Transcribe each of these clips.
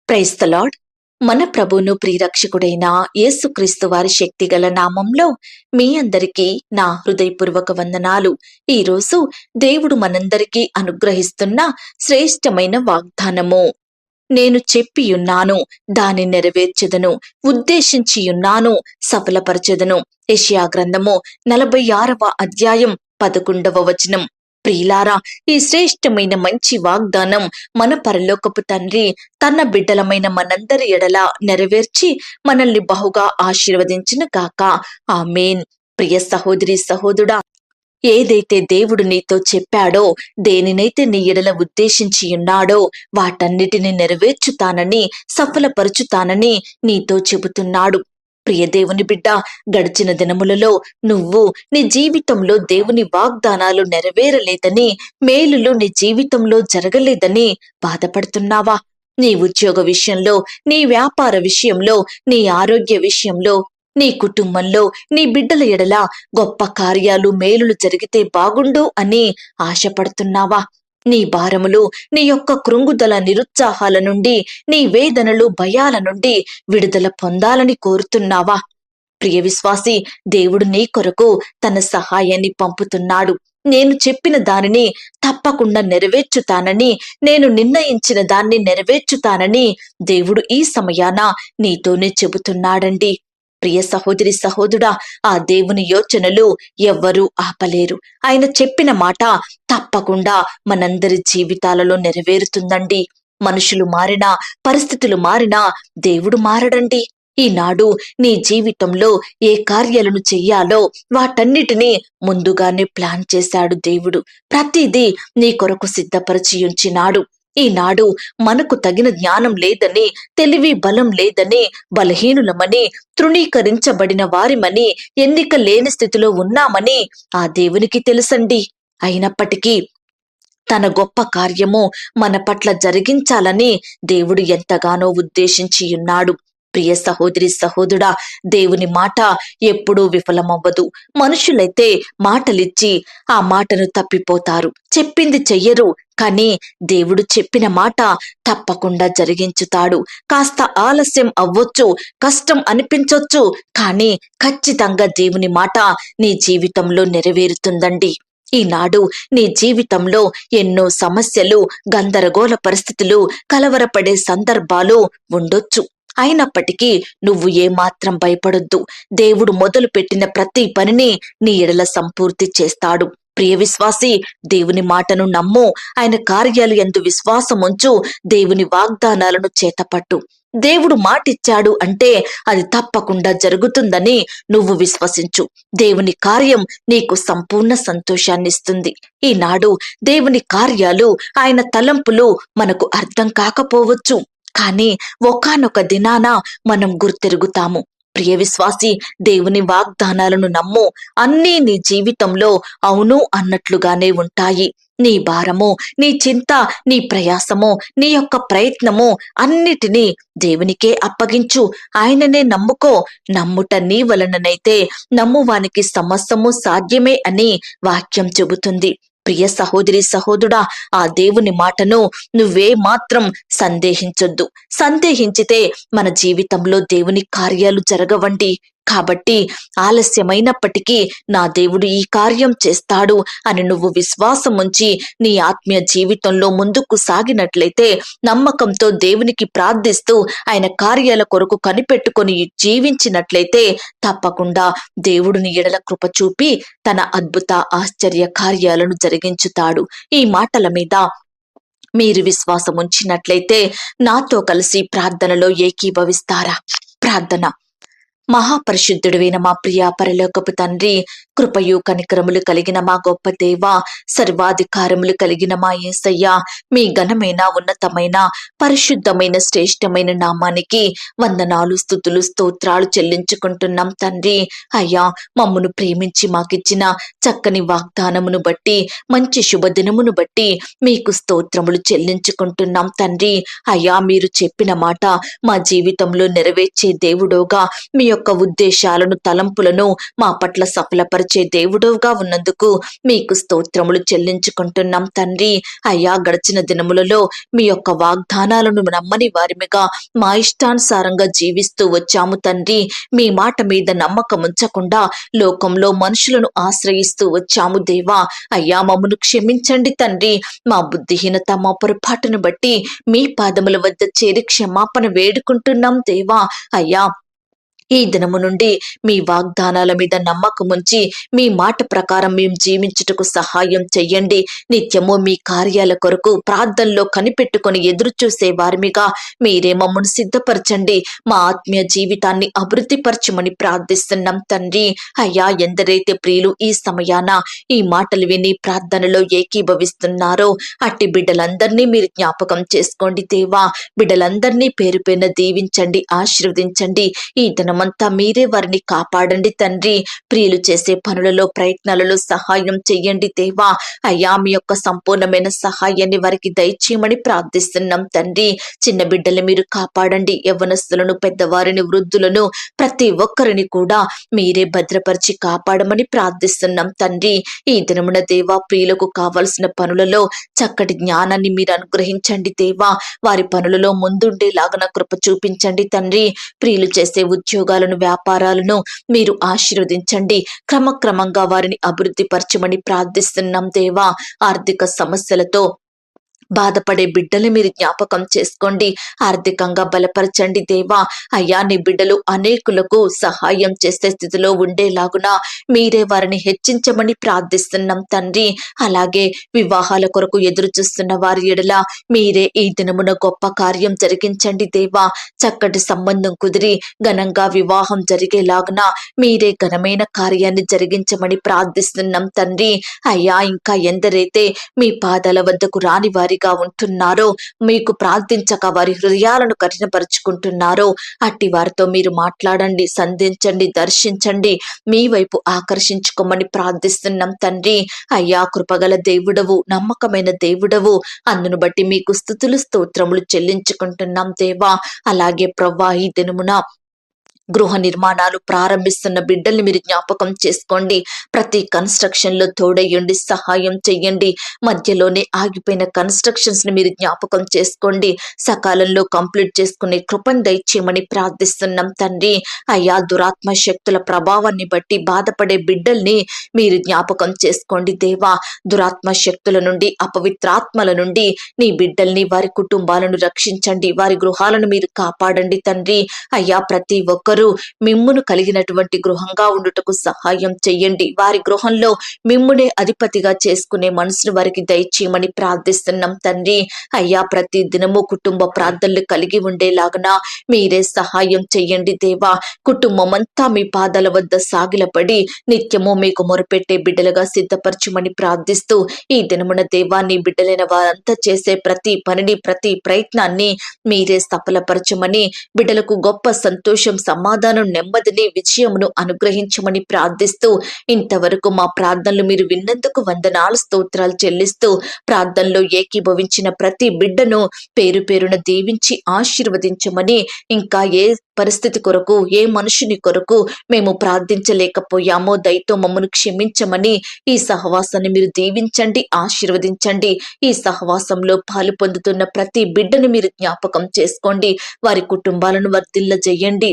Praise the lord. మన ప్రభువును ప్రియరక్షకుడైన యేసుక్రీస్తు వారి శక్తిగల నామంలో మీ అందరికీ నా హృదయపూర్వక వందనాలు. ఈరోజు దేవుడు మనందరికీ అనుగ్రహిస్తున్న శ్రేష్టమైన వాగ్దానము. నేను చెప్పియున్నాను, దాని నెరవేర్చెదను, ఉద్దేశించియున్నాను, సఫలపరచెదను. యెషయా గ్రంథము 46వ అధ్యాయం 11వ వచనం. ప్రియులారా, ఈ శ్రేష్టమైన మంచి వాగ్దానం మన పరలోకపు తండ్రి తన బిడ్డలమైన మనందరి ఎడల నెరవేర్చి మనల్ని బహుగా ఆశీర్వదించిన గాక. ఆమేన్. ప్రియ సహోదరి సహోదరుడా, ఏదైతే దేవుడు నీతో చెప్పాడో, దేనినైతే నీ ఎడల ఉద్దేశించి ఉన్నాడో వాటన్నిటిని నెరవేర్చుతానని, సఫలపరుచుతానని నీతో చెబుతున్నాడు. ప్రియ దేవుని బిడ్డ, గడిచిన దినములలో నువ్వు నీ జీవితంలో దేవుని వాగ్దానాలు నెరవేరలేదని, మేలులు నీ జీవితంలో జరగలేదని బాధపడుతున్నావా? నీ ఉద్యోగ విషయంలో, నీ వ్యాపార విషయంలో, నీ ఆరోగ్య విషయంలో, నీ కుటుంబంలో, నీ బిడ్డల ఎడల గొప్ప కార్యాలు, మేలులు జరిగితే బాగుండు అని ఆశపడుతున్నావా? నీ భారములు, నీ యొక్క కృంగుదల, నిరుత్సాహాల నుండి, నీ వేదనలు, భయాల నుండి విడుదల పొందాలని కోరుతున్నావా? ప్రియ విశ్వాసి, దేవుడు నీ కొరకు తన సహాయాన్ని పంపుతున్నాడు. నేను చెప్పిన దానిని తప్పకుండా నెరవేర్చుతానని, నేను నిర్ణయించిన దాన్ని నెరవేర్చుతానని దేవుడు ఈ సమయాన నీతోనే చెబుతున్నాడండి. ప్రియ సహోదరి సహోదరుడా, ఆ దేవుని యోచనలు ఎవ్వరూ ఆపలేరు. ఆయన చెప్పిన మాట తప్పకుండా మనందరి జీవితాలలో నెరవేరుతుందండి. మనుషులు మారినా, పరిస్థితులు మారినా దేవుడు మారడండి. ఈనాడు నీ జీవితంలో ఏ కార్యాలను చెయ్యాలో వాటన్నిటినీ ముందుగానే ప్లాన్ చేశాడు దేవుడు. ప్రతిదీ నీ కొరకు సిద్ధపరిచి ఉంచినాడు. ఈనాడు మనకు తగిన జ్ఞానం లేదని, తెలివి బలం లేదని, బలహీనులమని, తృణీకరించబడిన వారిమని, ఎన్నిక లేని స్థితిలో ఉన్నామని ఆ దేవునికి తెలుసండి. అయినప్పటికీ తన గొప్ప కార్యము మన పట్ల జరిగించాలని దేవుడు ఎంతగానో ఉద్దేశించి ఉన్నాడు. ప్రియ సహోదరి సహోదరుడా, దేవుని మాట ఎప్పుడూ విఫలమవ్వదు. మనుషులైతే మాటలిచ్చి ఆ మాటను తప్పిపోతారు, చెప్పింది చెయ్యరు. కానీ దేవుడు చెప్పిన మాట తప్పకుండా జరిగించుతాడు. కాస్త ఆలస్యం అవ్వొచ్చు, కష్టం అనిపించొచ్చు, కానీ ఖచ్చితంగా దేవుని మాట నీ జీవితంలో నెరవేరుతుందండి. ఈనాడు నీ జీవితంలో ఎన్నో సమస్యలు, గందరగోళ పరిస్థితులు, కలవరపడే సందర్భాలు ఉండొచ్చు. అయినప్పటికీ నువ్వు ఏమాత్రం భయపడొద్దు. దేవుడు మొదలు పెట్టిన ప్రతి పనిని నీ ఎడల సంపూర్తి చేస్తాడు. ప్రియ విశ్వాసి, దేవుని మాటను నమ్ము. ఆయన కార్యాలు యందు విశ్వాసముంచు. దేవుని వాగ్దానాలను చేతపట్టు. దేవుడు మాటిచ్చాడు అంటే అది తప్పకుండా జరుగుతుందని నువ్వు విశ్వసించు. దేవుని కార్యం నీకు సంపూర్ణ సంతోషాన్నిస్తుంది. ఈనాడు దేవుని కార్యాలు, ఆయన తలంపులు మనకు అర్థం కాకపోవచ్చు, కానీ ఒకానొక దినాన మనం గుర్తెరుగుతాము. ప్రియ విశ్వాసి, దేవుని వాగ్దానాలను నమ్ము. అన్నీ నీ జీవితంలో అవును అన్నట్లుగానే ఉంటాయి. నీ భారము, నీ చింత, నీ ప్రయాసము, నీ యొక్క ప్రయత్నము అన్నిటినీ దేవునికే అప్పగించు. ఆయననే నమ్ముకో. నమ్ముట నీ వలననైతే నమ్మువానికి సమస్తము సాధ్యమే అని వాక్యం చెబుతుంది. ప్రియ సహోదరి సహోదరుడా, ఆ దేవుని మాటను నువ్వే మాత్రం సందేహించొద్దు. సందేహించితే మన జీవితంలో దేవుని కార్యాలు జరగవండి. కాబట్టి ఆలస్యమైనప్పటికీ నా దేవుడు ఈ కార్యం చేస్తాడు అని నువ్వు విశ్వాసం ఉంచి నీ ఆత్మీయ జీవితంలో ముందుకు సాగినట్లయితే, నమ్మకంతో దేవునికి ప్రార్థిస్తూ ఆయన కార్యాల కొరకు కనిపెట్టుకొని జీవించినట్లయితే తప్పకుండా దేవుడు నీ ఎడల కృప చూపి తన అద్భుత ఆశ్చర్య కార్యాలను జరిగించుతాడు. ఈ మాటల మీద మీరు విశ్వాసం ఉంచినట్లయితే నాతో కలిసి ప్రార్థనలో ఏకీభవిస్తారా? ప్రార్థన. మహాపరిశుద్ధుడైన మా ప్రియ పరలోకపు తండ్రి, కృపయు కనికరములు కలిగిన మా గొప్ప దేవ, సర్వాధికారములు కలిగిన మా యేసయ్య, మీ ఘనమైన, ఉన్నతమైన, పరిశుద్ధమైన, శ్రేష్టమైన నామానికి వందనాలు, స్తుతులు, స్తోత్రాలు చెల్లించుకుంటున్నాం తండ్రి. అయ్యా, మమ్మను ప్రేమించి మాకిచ్చిన చక్కని వాగ్దానమును బట్టి, మంచి శుభదినమును బట్టి మీకు స్తోత్రములు చెల్లించుకుంటున్నాం తండ్రి. అయ్యా, మీరు చెప్పిన మాట మా జీవితంలో నెరవేర్చే దేవుడోగా మీ యొక్క ఉద్దేశాలను, తలంపులను మా పట్ల సఫలపరిచి బలపరిచే దేవుడుగా ఉన్నందుకు మీకు స్తోత్రములు చెల్లించుకుంటున్నాం తండ్రి. అయ్యా, గడిచిన దినములలో మీ యొక్క వాగ్దానాలను నమ్మని వారిమిగా మా ఇష్టానుసారంగా జీవిస్తూ వచ్చాము తండ్రి. మీ మాట మీద నమ్మకం ఉంచకుండా లోకంలో మనుషులను ఆశ్రయిస్తూ వచ్చాము దేవా. అయ్యా, మమ్మను క్షమించండి తండ్రి. మా బుద్ధిహీనత, మా పొరపాటును బట్టి మీ పాదముల వద్ద చేరి క్షమాపణ వేడుకుంటున్నాం దేవా. అయ్యా, ఈ దినము నుండి మీ వాగ్దానాల మీద నమ్మకముంచి మీ మాట ప్రకారం మేము జీవించుటకు సహాయం చెయ్యండి. నిత్యము మీ కార్యాల కొరకు ప్రార్థనలో కనిపెట్టుకొని ఎదురు చూసే వారిమిగా మీరే మమ్మను సిద్ధపరచండి. మా ఆత్మీయ జీవితాన్ని అభివృద్ధిపరచమని ప్రార్థిస్తున్నాం తండ్రి. అయ్యా, ఎందరైతే ప్రియులు ఈ సమయాన ఈ మాటలు విని ప్రార్థనలో ఏకీభవిస్తున్నారో అట్టి బిడ్డలందరినీ మీరు జ్ఞాపకం చేసుకోండి దేవా. బిడ్డలందరినీ పేరు పేరున దీవించండి, ఆశీర్వదించండి. ఈ దినమంతా మీరే వారిని కాపాడండి తండ్రి. ప్రియులు చేసే పనులలో, ప్రయత్నాలలో సహాయం చెయ్యండి దేవా. అయ్యా, మీ యొక్క సంపూర్ణమైన సహాయాన్ని వారికి దయచేయమని ప్రార్థిస్తున్నాం తండ్రి. చిన్న బిడ్డలు మీరు కాపాడండి. యవ్వనస్తులను, పెద్దవారిని, వృద్ధులను, ప్రతి ఒక్కరిని కూడా మీరే భద్రపరిచి కాపాడమని ప్రార్థిస్తున్నాం తండ్రి. ఈ దినమున దేవా, ప్రియులకు కావలసిన పనులలో చక్కటి జ్ఞానాన్ని మీరు అనుగ్రహించండి దేవా. వారి పనులలో ముందుండేలాగన కృప చూపించండి తండ్రి. ప్రియులు చేసే ఉద్యోగాలను, వ్యాపారాలను మీరు ఆశీర్వదించండి. క్రమక్రమంగా వారిని అభివృద్ధి పరచమని ప్రార్థిస్తున్నాం దేవా. ఆర్థిక సమస్యలతో బాధపడే బిడ్డలు మీరు జ్ఞాపకం చేసుకోండి. ఆర్థికంగా బలపరచండి దేవా. అయ్యా, నీ బిడ్డలు అనేకులకు సహాయం చేసే స్థితిలో ఉండేలాగున మీరే వారిని హెచ్చించమని ప్రార్థిస్తున్నాం తండ్రి. అలాగే వివాహాల కొరకు ఎదురు చూస్తున్న వారి ఎడల మీరే ఈ దినమున గొప్ప కార్యం జరిగించండి దేవా. చక్కటి సంబంధం కుదిరి ఘనంగా వివాహం జరిగేలాగున మీరే ఘనమైన కార్యాన్ని జరిగించమని ప్రార్థిస్తున్నాం తండ్రి. అయ్యా, ఇంకా ఎందరైతే మీ పాదాల వద్దకు రాని వారి ఉంటున్నారో, మీకు ప్రార్థించక వారి హృదయాలను కఠినపరుచుకుంటున్నారో అట్టి వారితో మీరు మాట్లాడండి, సంధించండి, దర్శించండి, మీ వైపు ఆకర్షించుకోమని ప్రార్థిస్తున్నాం తండ్రి. అయ్యా, కృపగల దేవుడవు, నమ్మకమైన దేవుడవు, అందును బట్టి మీకు స్తుతులు, స్తోత్రములు చెల్లించుకుంటున్నాం దేవా. అలాగే ప్రవ్వా, ఈ దినమున గృహ నిర్మాణాలు ప్రారంభిస్తున్న బిడ్డల్ని మీరు జ్ఞాపకం చేసుకోండి. ప్రతి కన్స్ట్రక్షన్ లో తోడయ్యండి, సహాయం చెయ్యండి. మధ్యలోనే ఆగిపోయిన కన్స్ట్రక్షన్స్ ని మీరు జ్ఞాపకం చేసుకోండి. సకాలంలో కంప్లీట్ చేసుకునే కృపను దయచేయమని ప్రార్థిస్తున్నాం తండ్రి. అయ్యా, దురాత్మ శక్తుల ప్రభావాన్ని బట్టి బాధపడే బిడ్డల్ని మీరు జ్ఞాపకం చేసుకోండి దేవా. దురాత్మ శక్తుల నుండి, అపవిత్రాత్మల నుండి నీ బిడ్డల్ని, వారి కుటుంబాలను రక్షించండి. వారి గృహాలను మీరు కాపాడండి తండ్రి. అయ్యా, ప్రతి ఒక్కరు మిమ్మును కలిగినటువంటి గృహంగా ఉండుటకు సహాయం చెయ్యండి. వారి గృహంలో మిమ్మునే అధిపతిగా చేసుకునే మనసును వారికి దయచేయమని ప్రార్థిస్తున్నాం తండ్రి. అయ్యా, ప్రతి దినము కుటుంబ ప్రార్థనలు కలిగి ఉండేలాగన మీరే సహాయం చెయ్యండి దేవా. కుటుంబం అంతా మీ పాదాల వద్ద సాగిలపడి నిత్యము మీకు మొరపెట్టే బిడ్డలుగా సిద్ధపరచమని ప్రార్థిస్తూ ఈ దినమున దేవా, నీ బిడ్డలైన వారంతా చేసే ప్రతి పనిని, ప్రతి ప్రయత్నాన్ని మీరే సఫలపరచమని, బిడ్డలకు గొప్ప సంతోషం, సమాధానం, నెమ్మదిని, విజయమును అనుగ్రహించమని ప్రార్థిస్తూ ఇంతవరకు మా ప్రార్థనలు మీరు విన్నందుకు వందనాలు, స్తోత్రాలు చెల్లిస్తూ ప్రార్థనలో ఏకీభవించిన ప్రతి బిడ్డను పేరు పేరున దీవించి ఆశీర్వదించమని, ఇంకా ఏ పరిస్థితి కొరకు, ఏ మనుషుని కొరకు మేము ప్రార్థించలేకపోయామో దయతో మమ్మను క్షమించమని, ఈ సహవాసాన్ని మీరు దీవించండి, ఆశీర్వదించండి. ఈ సహవాసంలో పాలు పొందుతున్న ప్రతి బిడ్డను మీరు జ్ఞాపకం చేసుకోండి. వారి కుటుంబాలను వర్ధిల్లజేయండి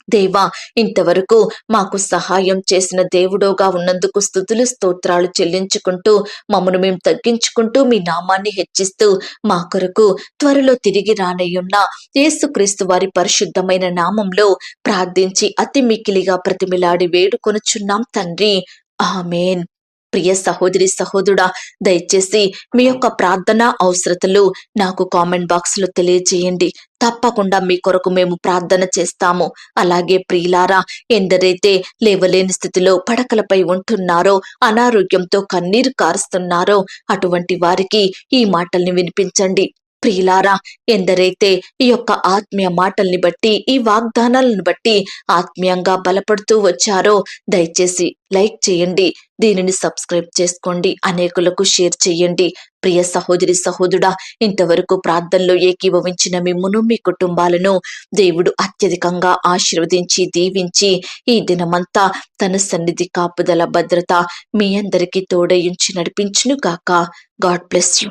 దేవా. ఇంతవరకు మాకు సహాయం చేసిన దేవుడోగా ఉన్నందుకు స్తుతులు, స్తోత్రాలు చెల్లించుకుంటూ మమ్మను మేము తగ్గించుకుంటూ మీ నామాన్ని హెచ్చిస్తూ మా కొరకు త్వరలో తిరిగి రానయ్యున్న యేసుక్రీస్తు వారి పరిశుద్ధమైన నామంలో ప్రార్థించి అతి మిక్కిలిగా ప్రతిమిలాడి వేడుకొనుచున్నాం తండ్రి. ఆమేన్. ప్రియ సహోదరి, సహోదరుడా, దయచేసి మీ యొక్క ప్రార్థన అవసరతలు నాకు కామెంట్ బాక్స్ లో తెలియజేయండి. తప్పకుండా మీ కొరకు మేము ప్రార్థన చేస్తాము. అలాగే ప్రియులారా, ఎందరైతే లేవలేని స్థితిలో పడకలపై ఉంటున్నారో, అనారోగ్యంతో కన్నీరు కారుస్తున్నారో అటువంటి వారికి ఈ మాటల్ని వినిపించండి. ప్రియులారా, ఎందరైతే ఈ యొక్క ఆత్మీయ మాటల్ని బట్టి, ఈ వాగ్దానాలను బట్టి ఆత్మీయంగా బలపడుతూ వచ్చారో దయచేసి లైక్ చేయండి, దీనిని సబ్స్క్రైబ్ చేసుకోండి, అనేకులకు షేర్ చేయండి. ప్రియ సహోదరి సహోదరుడా, ఇంతవరకు ప్రార్థనలో ఏకీభవించిన మిమ్మును మీ కుటుంబాలను దేవుడు అత్యధికంగా ఆశీర్వదించి దీవించి ఈ దినమంతా తన సన్నిధి కాపుదల భద్రత మీ అందరికీ తోడయించి నడిపించును గాక. God bless you.